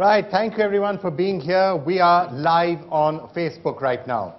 Right, thank you everyone for being here. We are live on Facebook right now.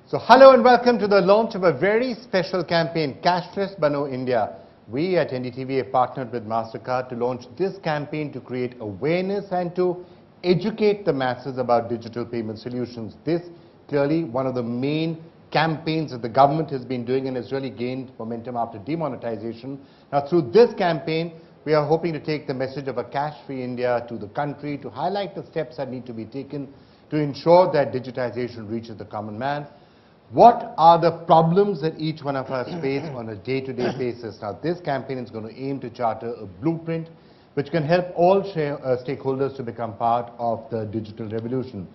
So hello and welcome to the launch of a very special campaign, Cashless Bano India. We at NDTV have partnered with Mastercard to launch this campaign to create awareness and to educate the masses about digital payment solutions. This clearly one of the main campaigns that the government has been doing and has really gained momentum after demonetization. Now through this campaign, we are hoping to take the message of a cash-free India to the country, to highlight the steps that need to be taken to ensure that digitization reaches the common man. What are the problems that each one of us face on a day-to-day basis? Now, this campaign is going to aim to charter a blueprint which can help all stakeholders to become part of the digital revolution.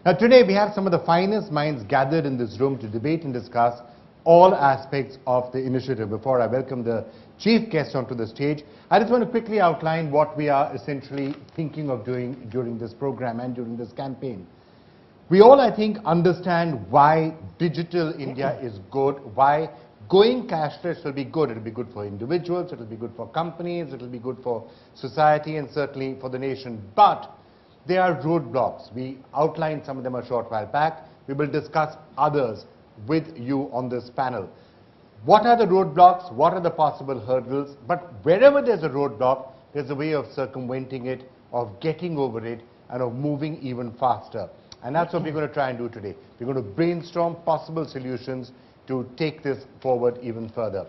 Now, today we have some of the finest minds gathered in this room to debate and discuss all aspects of the initiative. Before I welcome the chief guest onto the stage, I just want to quickly outline what we are essentially thinking of doing during this program and during this campaign. We all, I think, understand why digital India is good, why going cashless will be good. It will be good for individuals, it will be good for companies, it will be good for society and certainly for the nation. But there are roadblocks. We outlined some of them a short while back. We will discuss others with you on this panel. What are the roadblocks? What are the possible hurdles? But wherever there's a roadblock, there's a way of circumventing it, of getting over it, and of moving even faster. And that's what we're going to try and do today. We're going to brainstorm possible solutions to take this forward even further.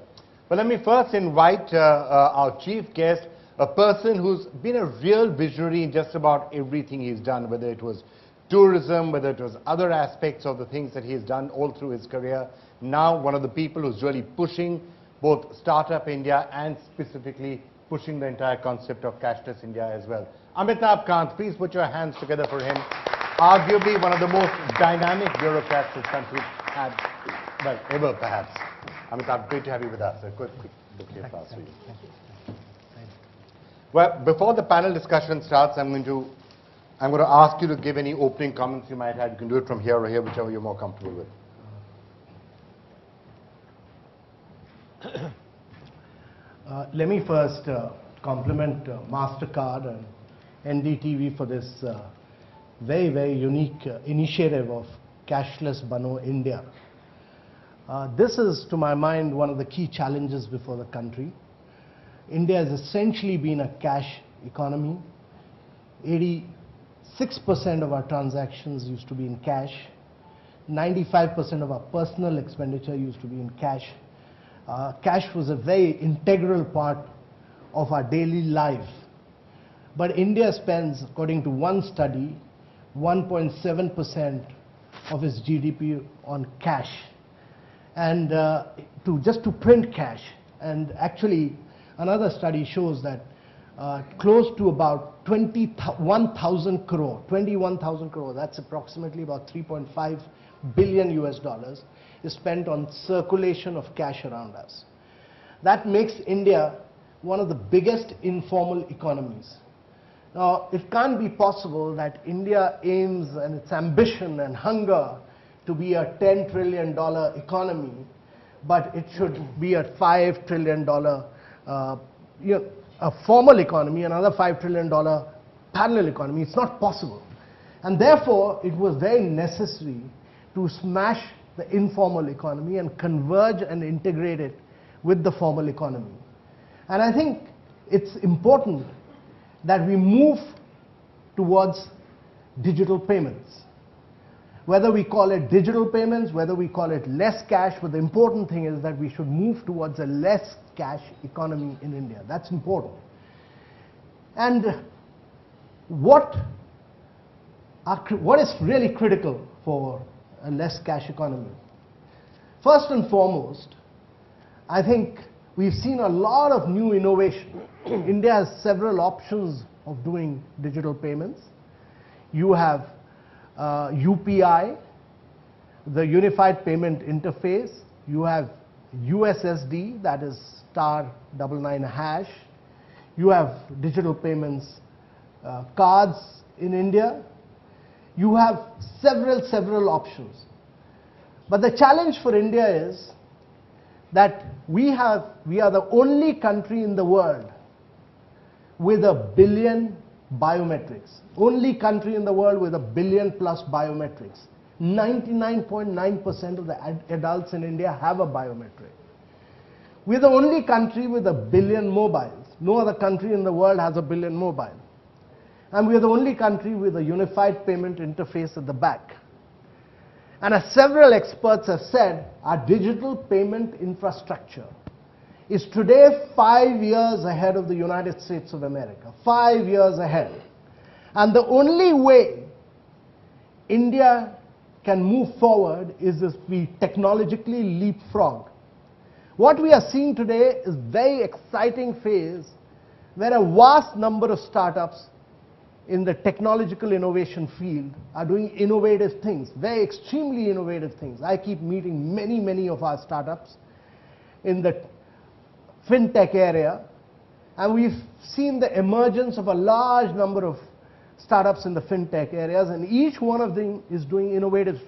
But let me first invite our chief guest, a person who's been a real visionary in just about everything he's done, whether it was tourism, whether it was other aspects of the things that he's done all through his career. Now one of the people who's really pushing both Startup India and specifically pushing the entire concept of cashless India as well. Amitabh Kant, please put your hands together for him. Arguably one of the most dynamic bureaucrats this country had, well, ever perhaps. Amitabh, great to have you with us. A quick bouquet of flowers for you. Well, before the panel discussion starts, I'm going to ask you to give any opening comments you might have. You can do it from here or here, whichever you're more comfortable with. Let me first compliment Mastercard and NDTV for this very, very unique initiative of Cashless Bano India. This is, to my mind, one of the key challenges before the country. India has essentially been a cash economy. 86% of our transactions used to be in cash. 95% of our personal expenditure used to be in cash. Cash was a very integral part of our daily life. But India spends, according to one study, 1.7% of its GDP on cash, and just to print cash. And actually, another study shows that close to about 21,000 crore, that's approximately about 3.5 billion US dollars, is spent on circulation of cash around us. That makes India one of the biggest informal economies. Now, it can't be possible that India aims and its ambition and hunger to be a $10 trillion economy, but it should be a $5 trillion a formal economy, another $5 trillion parallel economy. It's not possible. And therefore, it was very necessary to smash the informal economy and converge and integrate it with the formal economy. And I think it's important that we move towards digital payments. Whether we call it digital payments, whether we call it less cash, but the important thing is that we should move towards a less cash economy in India. That's important. And what is really critical for a less cash economy? First and foremost, I think we've seen a lot of new innovation. India has several options of doing digital payments. You have UPI, the Unified Payment Interface. You have USSD, that is *99#. You have digital payments cards in India. You have several options. But the challenge for India is that we are the only country in the world with 1 billion biometrics. Only country in the world with 1 billion plus biometrics. 99.9% of the adults in India have a biometric. We're the only country with 1 billion mobiles. No other country in the world has 1 billion mobile. And we're the only country with a unified payment interface at the back. And as several experts have said, our digital payment infrastructure is today 5 years ahead of the United States of America. 5 years ahead. And the only way India can move forward is if we technologically leapfrog. What we are seeing today is very exciting phase where a vast number of startups in the technological innovation field are doing innovative things, very extremely innovative things. I keep meeting many of our startups in the fintech area, and we've seen the emergence of a large number of startups in the fintech areas, and each one of them is doing innovative,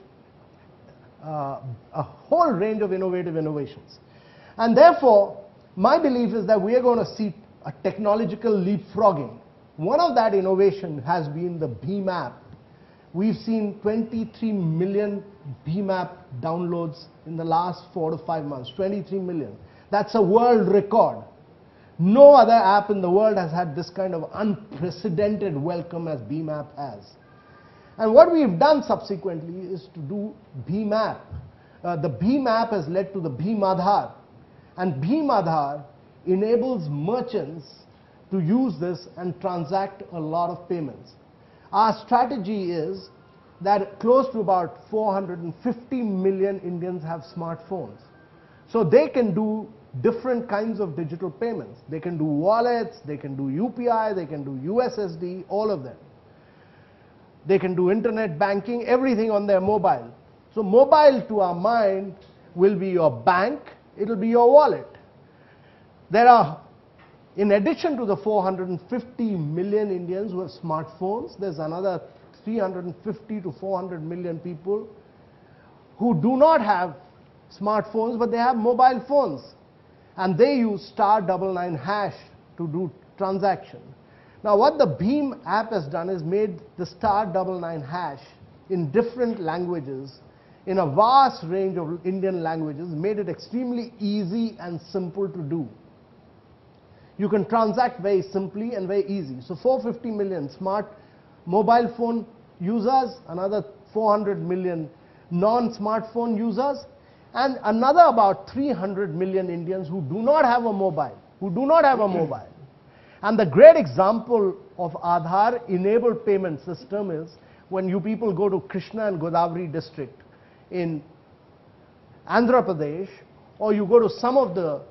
a whole range of innovations. And therefore, my belief is that we are going to see a technological leapfrogging. One of that innovation has been the BHIM app. We've seen 23 million BHIM app downloads in the last 4 to 5 months, 23 million. That's a world record. No other app in the world has had this kind of unprecedented welcome as BHIM app has. And what we've done subsequently is to do BHIM app. The BHIM app has led to the BHIM Aadhaar. And BHIM Aadhaar enables merchants to use this and transact a lot of payments. Our strategy is that close to about 450 million Indians have smartphones. So they can do different kinds of digital payments. They can do wallets, they can do UPI, they can do USSD, all of them. They can do internet banking, everything on their mobile. So mobile, to our mind, will be your bank, it'll be your wallet. There are, in addition to the 450 million Indians who have smartphones, there's another 350 to 400 million people who do not have smartphones, but they have mobile phones. And they use *99# to do transaction. Now what the BHIM app has done is made the *99# in different languages, in a vast range of Indian languages, made it extremely easy and simple to do. You can transact very simply and very easy. So 450 million smart mobile phone users, another 400 million non-smartphone users, and another about 300 million Indians who do not have a mobile, And the great example of Aadhaar enabled payment system is when you people go to Krishna and Godavari district in Andhra Pradesh, or you go to some of the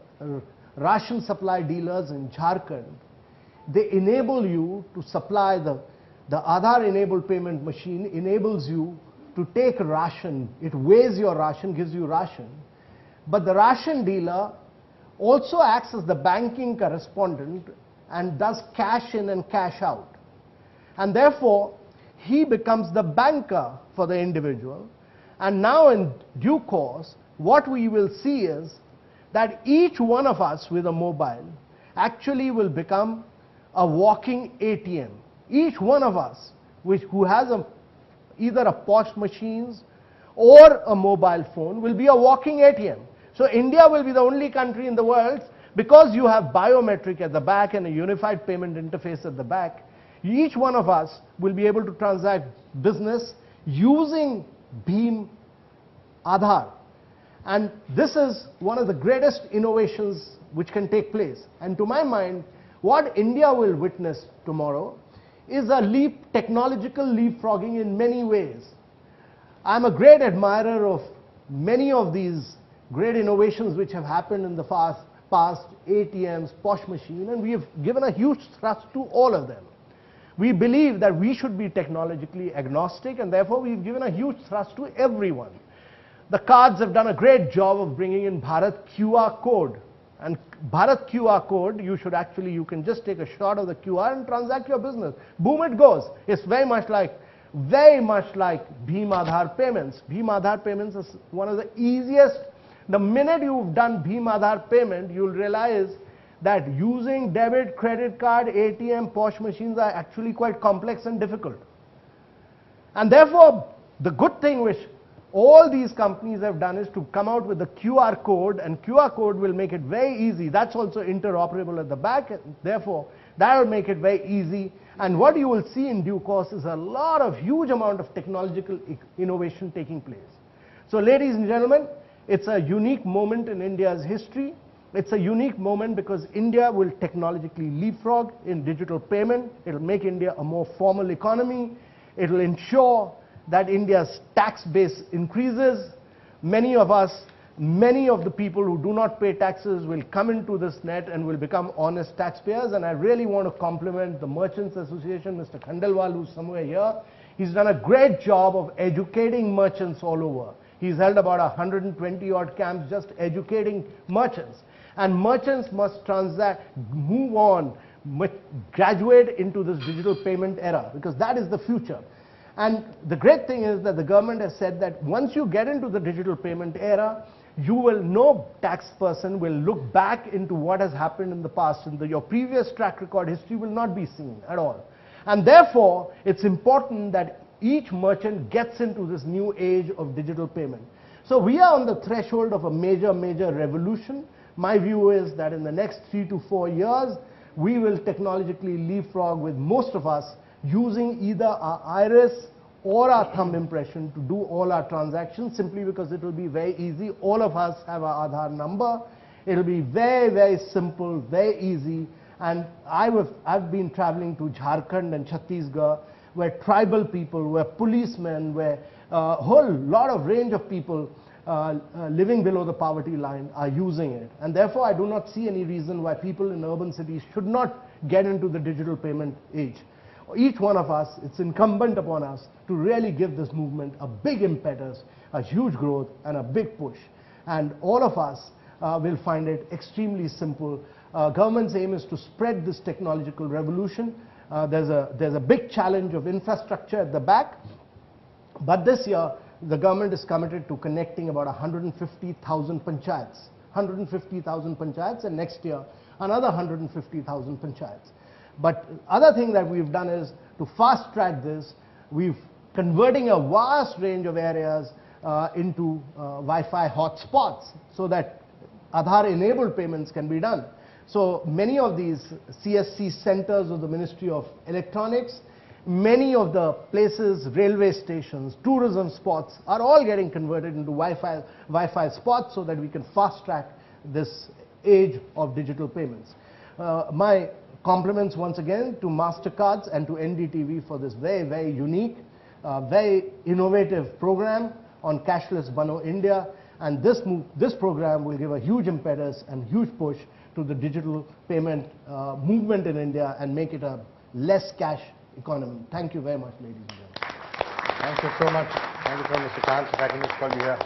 ration supply dealers in Jharkhand, they enable you to supply the Aadhaar enabled payment machine enables you to take ration. It weighs your ration, gives you ration. But the ration dealer also acts as the banking correspondent and does cash in and cash out. And therefore, he becomes the banker for the individual. And now in due course, what we will see is that each one of us with a mobile actually will become a walking ATM. Each one of us who has either a POS machines or a mobile phone will be a walking ATM. So India will be the only country in the world, because you have biometric at the back and a unified payment interface at the back, each one of us will be able to transact business using BHIM Aadhaar. And this is one of the greatest innovations which can take place. And to my mind, what India will witness tomorrow is a technological leapfrogging in many ways. I'm a great admirer of many of these great innovations which have happened in the past, ATMs, POS machine, and we have given a huge thrust to all of them. We believe that we should be technologically agnostic, and therefore we've given a huge thrust to everyone. The cards have done a great job of bringing in Bharat QR code. And Bharat QR code, you can just take a shot of the QR and transact your business. Boom, it goes. It's very much like BHIM Aadhaar payments. BHIM Aadhaar payments is one of the easiest. The minute you've done BHIM Aadhaar payment, you'll realize that using debit, credit card, ATM, POS machines are actually quite complex and difficult. And therefore, the good thing which all these companies have done is to come out with the QR code, and QR code will make it very easy. That's also interoperable at the back, therefore that will make it very easy. And what you will see in due course is a lot of huge amount of technological innovation taking place. So ladies and gentlemen, it's a unique moment in India's history. It's a unique moment because India will technologically leapfrog in digital payment. It will make India a more formal economy. It will ensure that India's tax base increases. Many of the people who do not pay taxes will come into this net and will become honest taxpayers. And I really want to compliment the Merchants Association, Mr. Khandelwal, who's somewhere here. He's done a great job of educating merchants all over. He's held about 120 odd camps just educating merchants. And merchants must move on, graduate into this digital payment era, because that is the future. And the great thing is that the government has said that once you get into the digital payment era, no tax person will look back into what has happened in the past, and your previous track record history will not be seen at all. And therefore, it's important that each merchant gets into this new age of digital payment. So we are on the threshold of a major revolution. My view is that in the next 3 to 4 years, we will technologically leapfrog, with most of us using either our iris or our thumb impression to do all our transactions, simply because it will be very easy. All of us have our Aadhaar number. It will be very simple, very easy. And I've been traveling to Jharkhand and Chhattisgarh, where tribal people, where policemen, where a whole lot of range of people living below the poverty line are using it. And therefore, I do not see any reason why people in urban cities should not get into the digital payment age. Each one of us, it's incumbent upon us to really give this movement a big impetus, a huge growth, and a big push. And all of us will find it extremely simple. Government's aim is to spread this technological revolution. There's a big challenge of infrastructure at the back, but this year the government is committed to connecting about 150,000 panchayats. 150,000 panchayats, and next year another 150,000 panchayats. But other thing that we've done is to fast track this. We've converting a vast range of areas into Wi-Fi hotspots, so that Aadhaar enabled payments can be done. So many of these CSC centers of the Ministry of Electronics, many of the places, railway stations, tourism spots are all getting converted into Wi-Fi spots, so that we can fast track this age of digital payments. My compliments once again to Mastercards and to NDTV for this very unique, very innovative program on Cashless Bano India. And this program will give a huge impetus and huge push to the digital payment movement in India and make it a less cash economy. Thank you very much, ladies and gentlemen. Thank you so much. Thank you so much, Mr. Kant. If I can just call you here.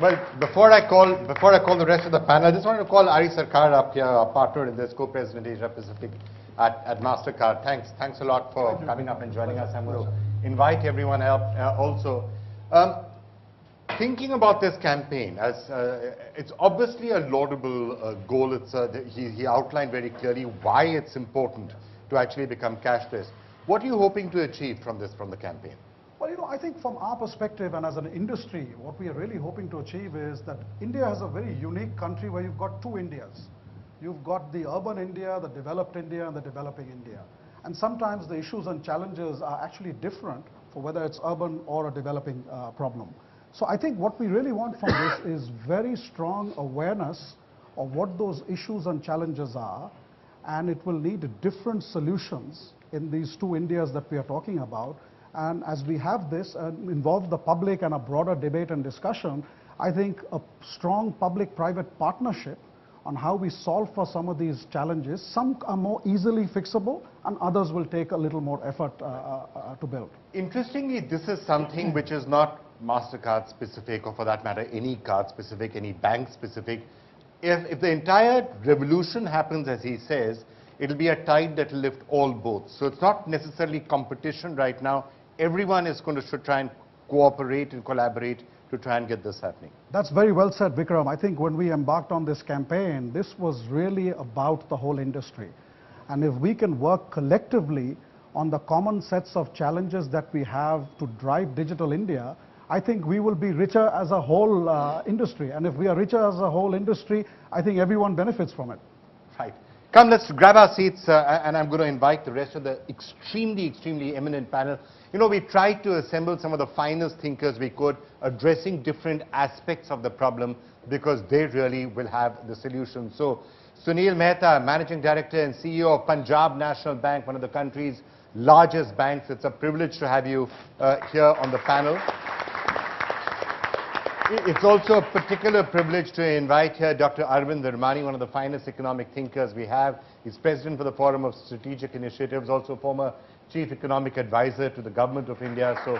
Well, before I call the rest of the panel, I just wanted to call Ari Sarker up here, our partner in this, co-president Asia Pacific at Mastercard. Thanks a lot for coming up and joining us. I'm going to invite everyone else also. Thinking about this campaign, as it's obviously a laudable goal. He outlined very clearly why it's important to actually become cashless. What are you hoping to achieve from the campaign? Well, I think from our perspective and as an industry, what we are really hoping to achieve is that India has a very unique country where you've got two Indias. You've got the urban India, the developed India, and the developing India. And sometimes the issues and challenges are actually different for whether it's urban or a developing problem. So I think what we really want from this is very strong awareness of what those issues and challenges are, and it will need different solutions in these two Indias that we are talking about. And as we have this and involve the public and a broader debate and discussion, I think a strong public-private partnership on how we solve for some of these challenges. Some are more easily fixable and others will take a little more effort to build. Interestingly, this is something which is not Mastercard specific, or for that matter any card specific, any bank specific. If the entire revolution happens as he says, it'll be a tide that will lift all boats. So it's not necessarily competition right now. Everyone is going to try and cooperate and collaborate to try and get this happening? That's very well said, Vikram. I think when we embarked on this campaign, this was really about the whole industry. And if we can work collectively on the common sets of challenges that we have to drive Digital India, I think we will be richer as a whole industry. And if we are richer as a whole industry, I think everyone benefits from it. Right. Come, let's grab our seats, and I'm going to invite the rest of the extremely eminent panel. You know, we tried to assemble some of the finest thinkers we could, addressing different aspects of the problem, because they really will have the solution. So, Sunil Mehta, Managing Director and CEO of Punjab National Bank, one of the country's largest banks. It's a privilege to have you here on the panel. It's also a particular privilege to invite here Dr. Arvind Virmani, one of the finest economic thinkers we have. He's President for the Forum of Strategic Initiatives, also former Chief Economic Advisor to the Government of India, so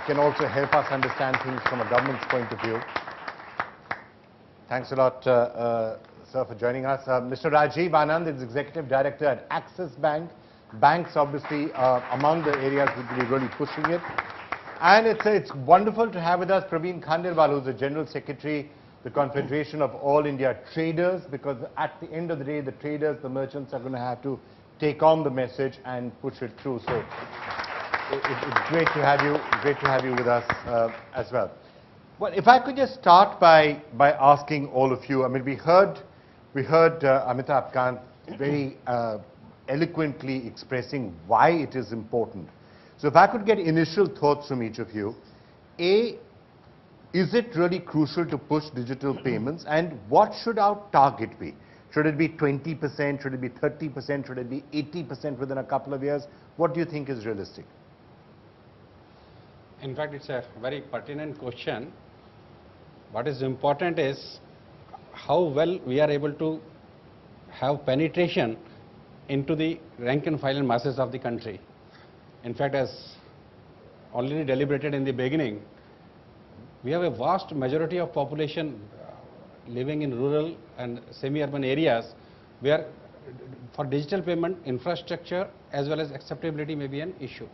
can also help us understand things from a government's point of view. Thanks a lot, sir, for joining us. Mr. Rajeev Anand is Executive Director at Axis Bank. Banks, obviously, among the areas that will be really pushing it. And it's wonderful to have with us Praveen Khandelwal, who's the General Secretary, the Confederation of All India Traders, because at the end of the day, the traders, the merchants are going to have to take on the message and push it through. So it's great to have you with us as well. Well, if I could just start by asking all of you. I mean, we heard Amitabh Kant very eloquently expressing why it is important. So if I could get initial thoughts from each of you. A, is it really crucial to push digital payments, and what should our target be? Should it be 20%? Should it be 30%? Should it be 80% within a couple of years? What do you think is realistic? In fact, it's a very pertinent question. What is important is how well we are able to have penetration into the rank and file and masses of the country. In fact, as already deliberated in the beginning, we have a vast majority of population living in rural and semi-urban areas where for digital payment infrastructure as well as acceptability may be an issue.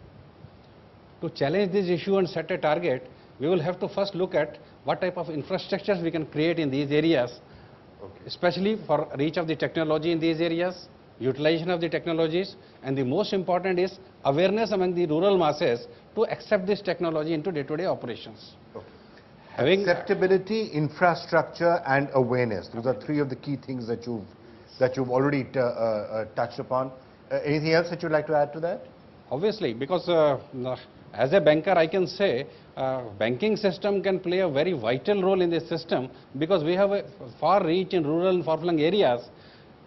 To challenge this issue and set a target, we will have to first look at what type of infrastructures we can create in these areas, especially for reach of the technology in these areas, utilization of the technologies, and the most important is awareness among the rural masses to accept this technology into day-to-day operations. Acceptability, infrastructure, and awareness. Those are three of the key things that you've already touched upon. Anything else that you'd like to add to that? Obviously, because as a banker, I can say banking system can play a very vital role in this system, because we have a far reach in rural and far-flung areas.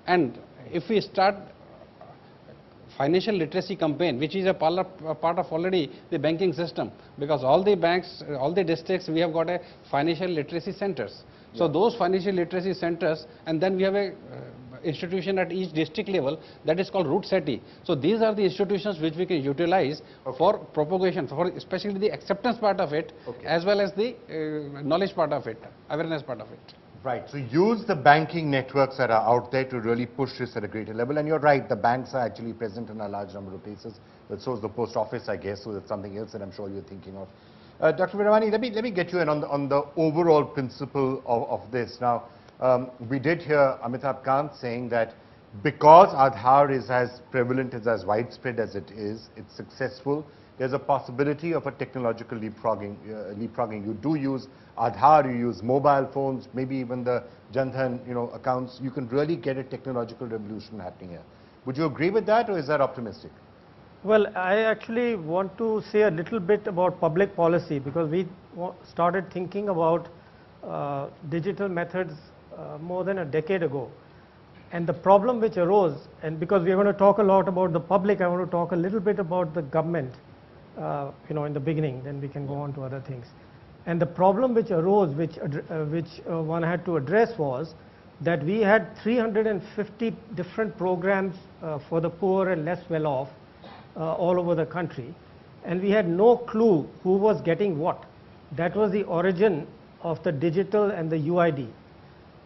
And if we start financial literacy campaign, which is a part of already the banking system, because all the banks, all the districts, we have got a financial literacy centers. So those financial literacy centers, and then we have a institution at each district level that is called Root SETI. So these are the institutions which we can utilize for propagation, for especially the acceptance part of it, as well as the knowledge part of it, awareness part of it. Right. So use the banking networks that are out there to really push this at a greater level. And you're right, the banks are actually present in a large number of places, but so is the post office, I guess. So that's something else that I'm sure you're thinking of. Dr. Virmani, let me get you in on the overall principle of this. Now, we did hear Amitabh Kant saying that because Aadhaar is as prevalent, is as widespread as it is, it's successful, there's a possibility of a technological leapfrogging. You do use Aadhaar, you use mobile phones, maybe even the Jan Dhan, accounts. You can really get a technological revolution happening here. Would you agree with that, or is that optimistic? Well, I actually want to say a little bit about public policy, because we started thinking about digital methods more than a decade ago. And the problem which arose, and because we are going to talk a lot about the public, I want to talk a little bit about the government, in the beginning, then we can go on to other things. And the problem which arose, which one had to address, was that we had 350 different programs for the poor and less well off all over the country, and we had no clue who was getting what. That was the origin of the digital and the UID.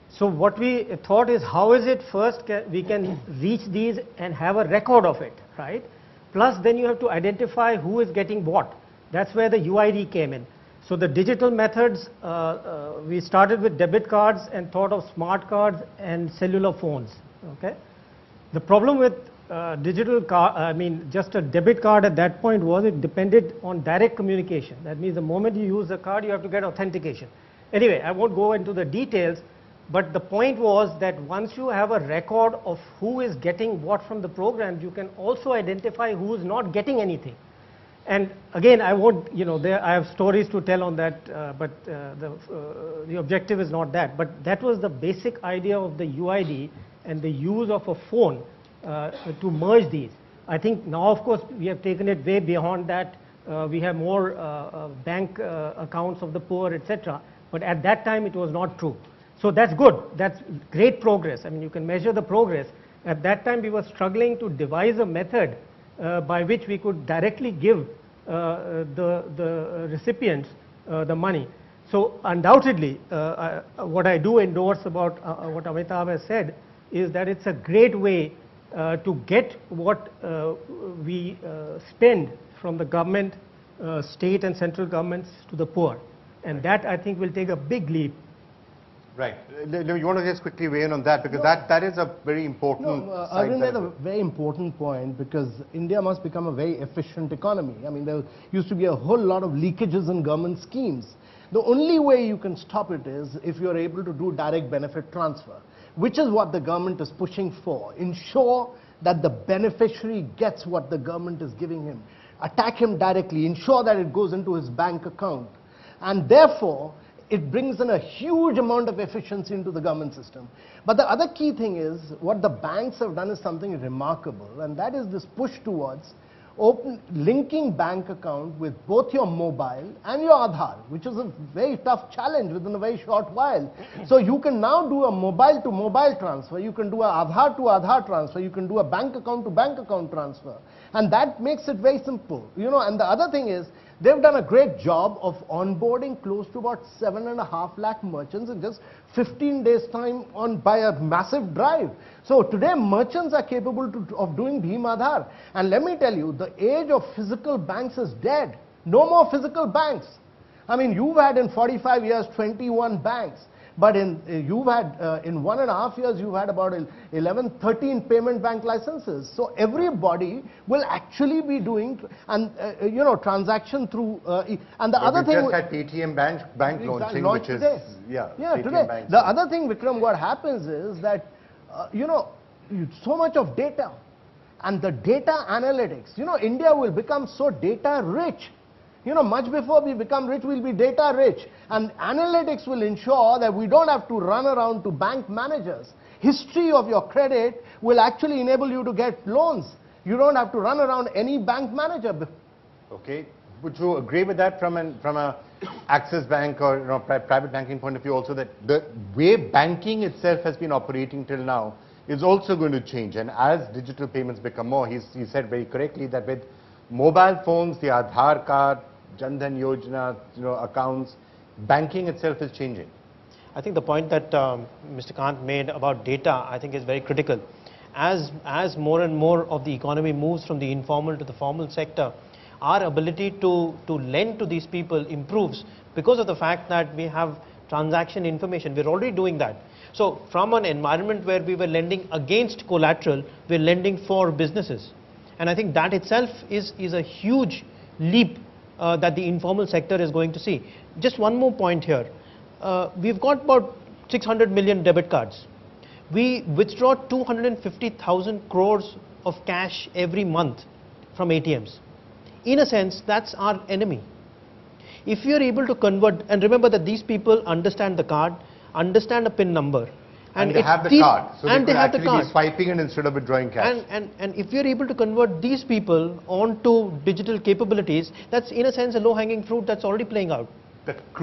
So what we thought is, how is it first we can reach these and have a record of it, right? Plus then you have to identify who is getting what. That's where the UID came in. So the digital methods, we started with debit cards and thought of smart cards and cellular phones. Okay. The problem with digital card, I mean just a debit card at that point was it depended on direct communication. That means the moment you use the card, you have to get authentication. Anyway, I won't go into the details, but the point was that once you have a record of who is getting what from the programs, you can also identify who is not getting anything. And again, I won't, I have stories to tell on that, but the objective is not that. But that was the basic idea of the UID and the use of a phone to merge these. I think now, of course, we have taken it way beyond that. We have more bank accounts of the poor, etc. But at that time, it was not true. So that's good. That's great progress. I mean, you can measure the progress. At that time, we were struggling to devise a method by which we could directly give the recipients the money. So undoubtedly, what I do endorse about what Amitabh has said is that it's a great way to get what we spend from the government, state and central governments to the poor. And that, I think, will take a big leap. Right. You want to just quickly weigh in on that, because that is a very important side Arvind made a benefit. very important point, because India must become a very efficient economy. I mean, there used to be a whole lot of leakages in government schemes. The only way you can stop it is if you are able to do direct benefit transfer, which is what the government is pushing for. Ensure that the beneficiary gets what the government is giving him. Attack him directly. Ensure that it goes into his bank account. And therefore, it brings in a huge amount of efficiency into the government system. But the other key thing is, what the banks have done is something remarkable, and that is this push towards linking bank account with both your mobile and your Aadhaar, which is a very tough challenge within a very short while. So you can now do a mobile to mobile transfer, you can do a Aadhaar to Aadhaar transfer, you can do a bank account to bank account transfer. And that makes it very simple. And the other thing is, they've done a great job of onboarding close to about 7.5 lakh merchants in just 15 days time by a massive drive. So today merchants are capable of doing Bhim Aadhaar. And let me tell you, the age of physical banks is dead. No more physical banks. I mean, you've had in 45 years 21 banks. But you've had, in 1.5 years, you've had about 11, 13 payment bank licenses. So everybody will actually be doing, transaction through, and the other thing... We just had Paytm bank launching, which is, today. yeah today. Bank. The other thing, Vikram, what happens is that, so much of data, and the data analytics, India will become so data rich. Much before we become rich, we'll be data rich. And analytics will ensure that we don't have to run around to bank managers. History of your credit will actually enable you to get loans. You don't have to run around any bank manager. Okay. Would you agree with that from a Axis Bank or private banking point of view also, that the way banking itself has been operating till now is also going to change? And as digital payments become more, he said very correctly that with mobile phones, the Aadhaar card, Jan Dhan Yojana, accounts, banking itself is changing. I think the point that Mr. Kant made about data, I think is very critical. As more and more of the economy moves from the informal to the formal sector, our ability to lend to these people improves because of the fact that we have transaction information. We're already doing that. So from an environment where we were lending against collateral, we're lending for businesses. And I think that itself is a huge leap that the informal sector is going to see. Just one more point here. We've got about 600 million debit cards. We withdraw 250,000 crores of cash every month from ATMs. In a sense, that's our enemy. If you're able to convert, and remember that these people understand the card, understand a PIN number, and they have the card, so they could actually be swiping it instead of withdrawing cash. And if you're able to convert these people onto digital capabilities, that's in a sense a low-hanging fruit that's already playing out.